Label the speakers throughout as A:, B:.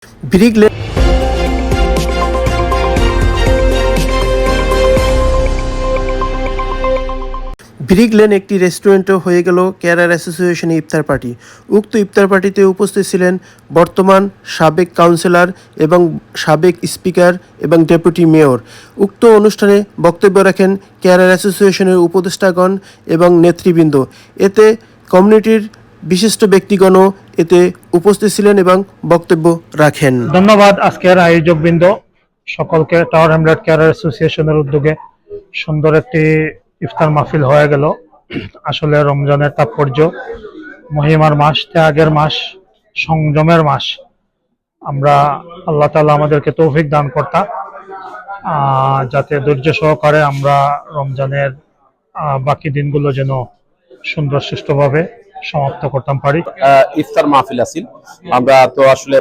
A: Brick lane একটি রেস্টুরেন্টও হয়ে গেল ক্যারার অ্যাসোসিয়েশনের ইফতার পার্টি। উক্ত ইফতার পার্টিতে উপস্থিত ছিলেন বর্তমান সাবেক কাউন্সিলর এবং সাবেক স্পিকার এবং ডেপুটি মেয়র। উক্ত অনুষ্ঠানে বক্তব্য রাখেন ক্যারার অ্যাসোসিয়েশনের উপদেষ্টাগণ এবং নেতৃবৃন্দ। এতে কমিউনিটির বিশিষ্ট ব্যক্তিগণও এতে উপস্থিত ছিলেন এবং বক্তব্য রাখেন।
B: ধন্যবাদ আজকের আয়োজকবৃন্দ সকলকে। টাওয়ার হ্যামলেট ক্যারার অ্যাসোসিয়েশনের উদ্যোগে সুন্দর একটি ইফতার মাহফিল হয়ে গেল। আসলে রমজানের তাৎপর্য, মহিমার মাস, ত্যাগের মাস, সংযমের মাস। আমরা আল্লাহ তাআলা আমাদেরকে তৌফিক দান কর্তা, যাতে ধৈর্য সহকারে আমরা রমজানের বাকি দিনগুলো যেন সুন্দর সুষ্ঠুভাবে সমাপ্ত করতাম পারি।
C: ইফতার মাহফিল আছিল, আমরা তো আসলে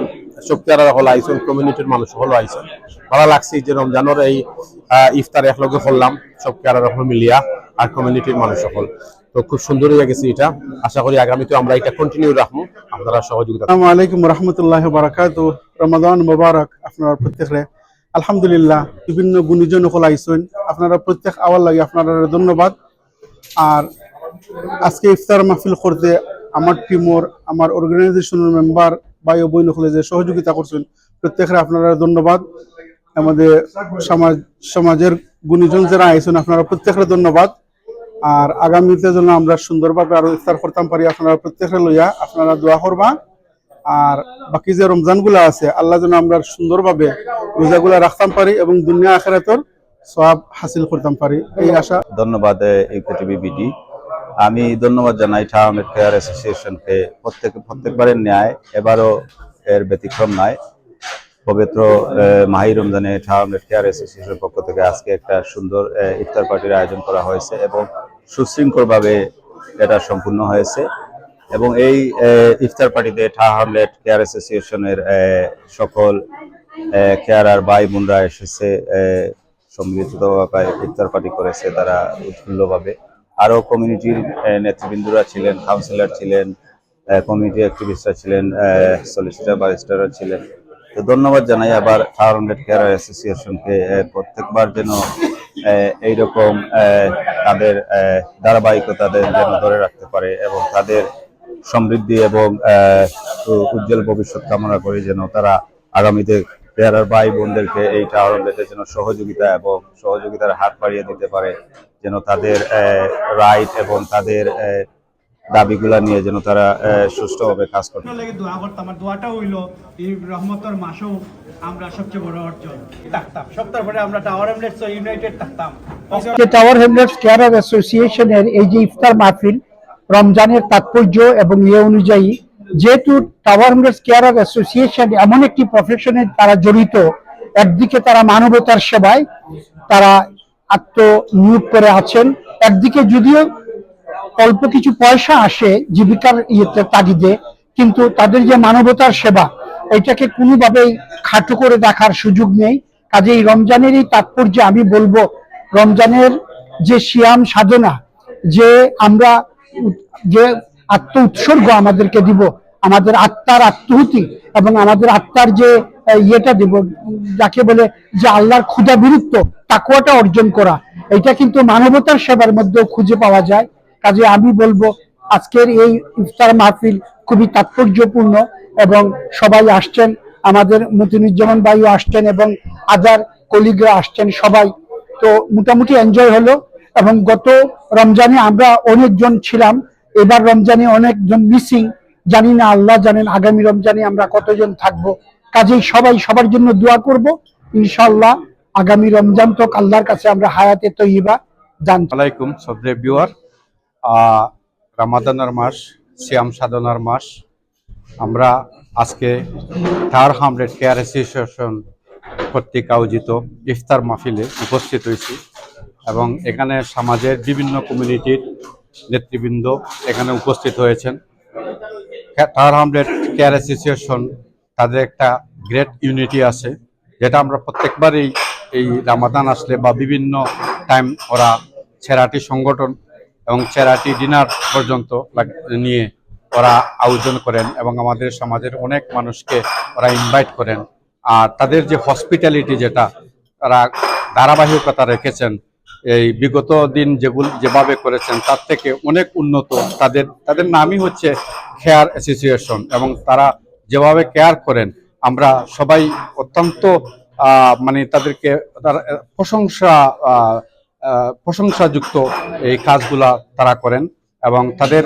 C: শক্তিয়ারা হল আইসন, কমিউনিটির মানুষ হলো আইসন। ভালো লাগছে যে রমজানের এই ইফতার একলগে করলাম শক্তিয়ারা হল মিলিয়া আর কমিউনিটির মানুষ হল। তো খুব সুন্দর হয়ে গেছে এটা। আশা করি আগামীতে আমরা এটা কন্টিনিউ রাখবো, আপনারা সহযোগিতা।
D: আসসালামু আলাইকুম রহমতুল্লাহ বারাকাতু। রমাদান মোবারক আপনারা প্রত্যেকে। আলহামদুলিল্লাহ বিভিন্ন গুণীজন হল আইসন, আপনারা প্রত্যেক আওয়ার লাগে আপনারা ধন্যবাদ। আর আজকে ইফতার মাহফিল করতে আমার টিমর, আমার অর্গানাইজেশনের মেম্বার ভাই ও বোন হলে যে সহযোগিতা করছেন প্রত্যেকের আপনারা ধন্যবাদ। আমাদের সমাজের গুণীজন যারা আইসেন আপনারা প্রত্যেকের ধন্যবাদ। আর আগামীতে যেন আমরা সুন্দরভাবে আরো ইফতার করতাম পারি, আপনারা প্রত্যেকের লইয়া আপনারা দোয়া করবা। আর বাকি যে রমজানগুলা আছে আল্লাহ যেন আমরা সুন্দরভাবে রোজাগুলা রাখতাম পারি এবং দুনিয়া আখিরাতের সওয়াব হাসিল করতাম পারি, এই আশা।
E: ধন্যবাদ ইউকেটিভি বিডি। আমি ধন্যবাদ জানাই টাওয়ার হ্যামলেট ক্যারার অ্যাসোসিয়েশনকে। প্রত্যেকবারের ন্যায় এবারও এর ব্যতিক্রম নয়। পবিত্র মাহি রমজানে টাওয়ার হ্যামলেট ক্যারার অ্যাসোসিয়েশনের পক্ষ থেকে আজকে একটা সুন্দর ইফতার পার্টির আয়োজন করা হয়েছে এবং সুশৃঙ্খলভাবে এটা সম্পূর্ণ হয়েছে। এবং এই ইফতার পার্টিতে টাওয়ার হ্যামলেট ক্যারার অ্যাসোসিয়েশনের সকল ক্যারার ভাই বোনরা এসেছে, সম্মিলিতভাবে ইফতার পার্টি করেছে তারা উৎফুল্লভাবে। আরো কমিউনিটির নেতৃবৃন্দরা ছিলেন, কাউন্সিলর ছিলেন, কমিউনিটি অ্যাক্টিভিস্টরা ছিলেন, সলিসিটর ব্যারিস্টাররা ছিলেন। তো ধন্যবাদ জানাই আবার টাওয়ার হ্যামলেট ক্যারার অ্যাসোসিয়েশনকে। প্রত্যেকবার যেন এইরকম তাদের ধারাবাহিকতা যেন ধরে রাখতে পারে এবং তাদের সমৃদ্ধি এবং উজ্জ্বল ভবিষ্যৎ কামনা করি যেন তারা আগামীতে ক্যারার ভাই বোনদেরকে এই টাওয়ার হ্যামলেটের জন্য সহযোগিতা এবং সহযোগিতার হাত বাড়িয়ে দিতে পারে, যেন তাদের রাইট এবং তাদের দাবিগুলা নিয়ে যেন তারা সুষ্ঠুভাবে কাজ করতে পারে।
F: দোয়া করতাম, আর দোয়াটা হইল এই রহমতের মাসেও আমরা সবচেয়ে বড় অর্জন থাকতাম। সপ্তাহ পরে আমরা টাওয়ার হ্যামলেটস ইউনাইটেড থাকতাম।
B: টাওয়ার হ্যামলেটস ক্যারার অ্যাসোসিয়েশনের এই যে ইফতার মাহফিল রমজানের তাৎপর্য এবং ইয়ে অনুযায়ী, যেহেতু টাওয়ার হ্যামলেটস ক্যারার অ্যাসোসিয়েশন এমন একটি প্রফেশনে তারা জড়িত, একদিকে তারা মানবতার সেবায় তারা আত্মনিয়োগ করে আছেন, একদিকে যদিও অল্প কিছু পয়সা আসে জীবিকার তাগিদে, কিন্তু তাদের যে মানবতার সেবা এটাকে কোনোভাবেই খাটো করে দেখার সুযোগ নেই। কাজেই রমজানের এই তাৎপর্য আমি বলবো, রমজানের যে সিয়াম সাধনা, যে আমরা যে আত্ম উৎসর্গ আমাদেরকে দিব, আমাদের আত্মার আত্মহুতি এবং আমাদের আত্মার যে ইয়েটা দিব, যাকে বলে যে আল্লাহর ক্ষুধা বিরুদ্ধ তাকওয়াটা অর্জন করা, এটা কিন্তু মানবতার সেবার মধ্যেও খুঁজে পাওয়া যায়। কাজে আমি বলবো আজকের এই ইফতার মাহফিল খুবই তাৎপর্যপূর্ণ এবং সবাই আসছেন, আমাদের মতিনুজ্জামান ভাইও আসছেন এবং আদার কলিগরা আসছেন সবাই। তো মোটামুটি এনজয় হলো এবং গত রমজানে আমরা অনেকজন ছিলাম, এবার রমজানে অনেকজন মিসিং, জানি না আল্লাহ জানেন আগামী রমজানে আমরা কতজন থাকবো। কাজেই সবাই সবার জন্য দোয়া করব, ইনশাআল্লাহ আগামী রমজান তো আল্লাহর কাছে আমরা হায়াতে তৈয়বা দান।
G: আলাইকুম সবরে ভিউয়ার। রমাদানের মাস, সিয়াম সাধনার মাস। আমরা আজকে টাওয়ার হ্যামলেট ক্যারার অ্যাসোসিয়েশন কর্তৃক আয়োজিত ইফতার মাহফিলে উপস্থিত হয়েছি এবং এখানে সমাজের বিভিন্ন কমিউনিটির নেতৃবৃন্দ এখানে উপস্থিত হয়েছেন। টাওয়ার হ্যামলেট ক্যারার অ্যাসোসিয়েশন তাদের একটা গ্রেট ইউনিটি আছে, যেটা আমরা প্রত্যেকবারই এই রমাদান আসলে বা বিভিন্ন টাইম ওরা চ্যারিটি সংগঠন এবং চ্যারিটি ডিনার পর্যন্ত নিয়ে ওরা আয়োজন করেন এবং আমাদের সমাজের অনেক মানুষকে ওরা ইনভাইট করেন। আর তাদের যে হসপিটালিটি যেটা তারা ধারাবাহিকতা রেখেছেন, এই বিগত দিন যেভাবে করেছেন তার থেকে অনেক উন্নত। তাদের নামই হচ্ছে কেয়ার অ্যাসোসিয়েশন এবং তারা যেভাবে কেয়ার করেন আমরা সবাই অত্যন্ত মানে তাদেরকে প্রশংসাযুক্ত এই কাজগুলা তারা করেন। এবং তাদের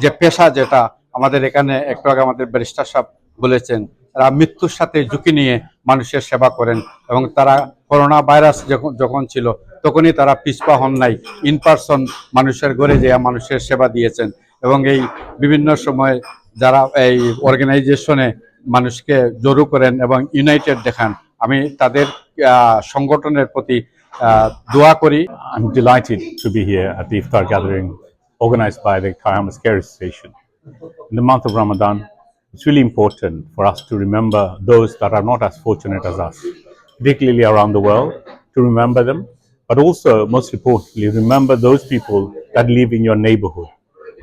G: যে পেশা, যেটা আমাদের এখানে একটু আগে আমাদের ব্যারিস্টার সাহেব বলেছেন, তারা মৃত্যুর সাথে ঝুঁকি নিয়ে মানুষের সেবা করেন এবং তারা করোনা ভাইরাস যখন ছিল তখনই তারা পিছপা হন নাই, ইন পারসন মানুষের ঘরে যেয়ে মানুষের সেবা দিয়েছেন। এবং এই বিভিন্ন সময় যারা এই অর্গানাইজেশনে মানুষকে জড়ো করেন এবং ইউনাইটেড দেখান, আমি তাদের সংগঠনের প্রতি দোয়া করি।
H: I'm delighted to be here at the Iftar gathering organized by the Thai Hamlet Care Association. In the month of Ramadan, it's really important for us to remember those that are not as fortunate as us, particularly around the world, to remember them, but also, most importantly, remember those people that live in your neighborhood.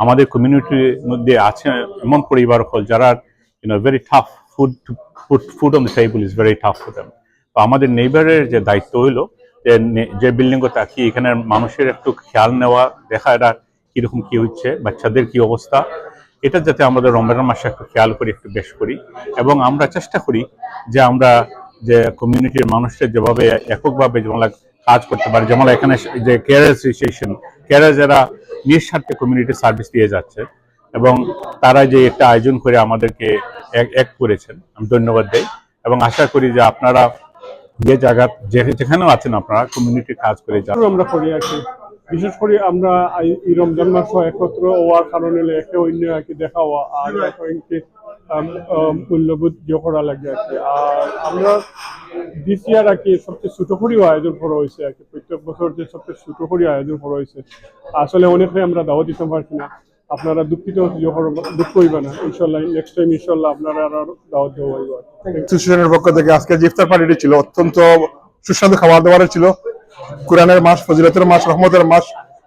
H: আমাদের কমিউনিটির মধ্যে আছে এমন পরিবার হল যারা very tough, food on the table is very tough for them. তো আমাদের নেইবারের যে দায়িত্ব হইলো যে বিল্ডিং এ থাকি এখানের মানুষের একটু খেয়াল নেওয়া, দেখা এরা কিরকম কি হচ্ছে, বাচ্চাদের কি অবস্থা, এটা যাতে আমাদের রমজান মাসে একটু খেয়াল করি, একটু বেশ করি। এবং আমরা চেষ্টা করি যে আমরা যে কমিউনিটির মানুষের যেভাবে এককভাবে যেমন কাজ করতে পারে, যেমন এখানে যে কেয়ার অ্যাসোসিয়েশন, কেয়ার যারা নিঃস্বার্থে কমিউনিটি সার্ভিস দিয়ে যাচ্ছে এবং তারা যে একটা আয়োজন করে আমাদেরকে এক করেছেন, আমি ধন্যবাদ দেই। এবং আশা করি যে আপনারা যে জায়গা যেখানেও আছেন আপনারা কমিউনিটির কাজ করে যান।
D: আমরা করি আর কি, বিশেষ করে আমরা এই রমজান মাস একত্র হওয়ার কারণে একে অন্য আর কি দেখা হওয়া আর মূল্যবোধ যোগ করা লাগে আর কি। আর আমরা দিস ইয়ার আর কি সবচেয়ে ছোট করেও আয়োজন করা হয়েছে আর কি, প্রত্যেক বছর যে সবচেয়ে ছোট করে আয়োজন করা হয়েছে। আসলে অনেকে আমরা দাওয়াত দিতে পারছি না, আপনারা দুঃখিত দুঃখ হইবে না, ইনশাল্লাহ নেক্সট টাইম ইনশাল্লাহ আপনারা আরো দাওয়াত দেওয়া হইব।
I: অ্যাসোসিয়েশনের পক্ষ থেকে আজকে যে ইফতার পার্টিটি ছিল অত্যন্ত সুস্বাদু খাবার দাবারের ছিল। কোরআনের মাস, ফজিলতের মাস, রহমতের মাস,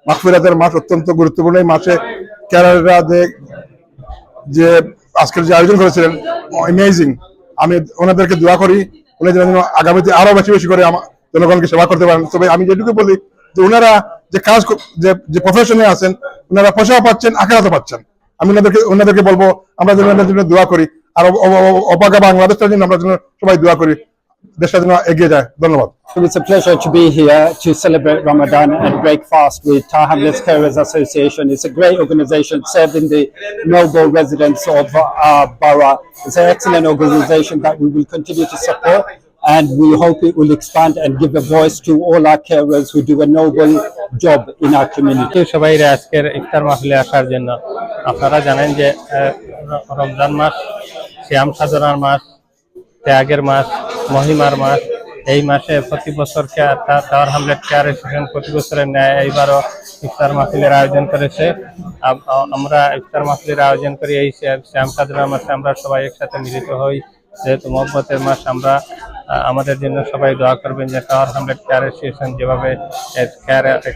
I: মাগফিরাতের মাস, অত্যন্ত গুরুত্বপূর্ণ এই মাসে কেরালারা যে আজকের যে আয়োজন করেছিলেন অ্যামেজিং। আমি ওনাদেরকে দোয়া করি উনি যেন আগামীতে আরো বেশি বেশি করে আমার জনগণকে সেবা করতে পারেন। তবে আমি যেটুকু বলি যে ওনারা যে কাজ যে প্রফেশনে আছেন ওনারা পয়সাও পাচ্ছেন, আখেরাতও পাচ্ছেন। আমি ওনাদেরকে বলবো আমরা যেন ওনাদের জন্য দোয়া করি, আর অপাকা বাংলাদেশটার জন্য আমরা যেন সবাই দোয়া করি, দেশটা যেন এগিয়ে যায়। ধন্যবাদ।
B: It's a pleasure to be here to celebrate Ramadan and break fast with Thai Hamlet Carers Association. It's a great organization serving the noble residents of our borough. It's an excellent organization that we will continue to support, and we hope it will expand and give a voice to all our carers who do a noble job in our community.
J: সবাই আজকের ইফতার মাহফিলে আসার জন্য। আপনারা জানেন যে রমজান মাস শ্যাম সাধনার মাস, ত্যাগের মাস, মহিমার মাস। এই মাসে প্রতি বছর টাওয়ার হামলেট কেয়ার অ্যাসোসিয়েশন প্রতি বছরের ন্যায় এইবারও ইফতার মাহফিলের আয়োজন করেছে। আমরা ইফতার মাহফিলের আয়োজন করি এই শ্যাম সাধনার মাসে। আমরা সবাই একসাথে মিলিত হই, যেহেতু মহব্বতের মাস। আমরা আমাদের জন্য সবাই দোয়া করবেন যে টাওয়ার হামলেট কেয়ার অ্যাসোসিয়েশন যেভাবে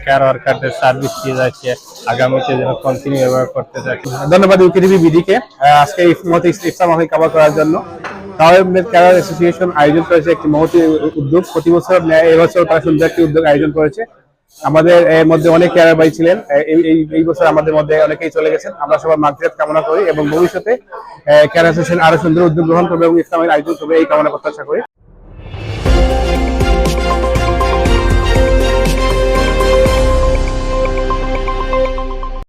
J: কেয়ার ওয়ার্কারদের সার্ভিস দিয়ে যাচ্ছে আগামীতে যেন কন্টিনিউ ব্যবহার করতে থাকে।
C: ধন্যবাদ ইউকেটিভি বিডিকে আজকে এই ইফতার মাহফিল কভার করার জন্য। টাওয়ার হামলেট কেয়ার অ্যাসোসিয়েশন আয়োজন করেছে একটি মহতি উদ্যোগ, প্রতি বছর এবছর তারা সুন্দর একটি উদ্যোগ আয়োজন করেছে। আমাদের মধ্যে অনেক কেয়ার ভাই ছিলেন, এই বছর আমাদের মধ্যে অনেকেই চলে গেছেন। আমরা সবার মাগফিরাত কামনা করি এবং ভবিষ্যতে কেয়ার অ্যাসোসিয়েশন আরো সুন্দর উদ্যোগ গ্রহণ করবে এবং ইসলামের আয়োজন করবে এই কামনা প্রত্যাশা করি।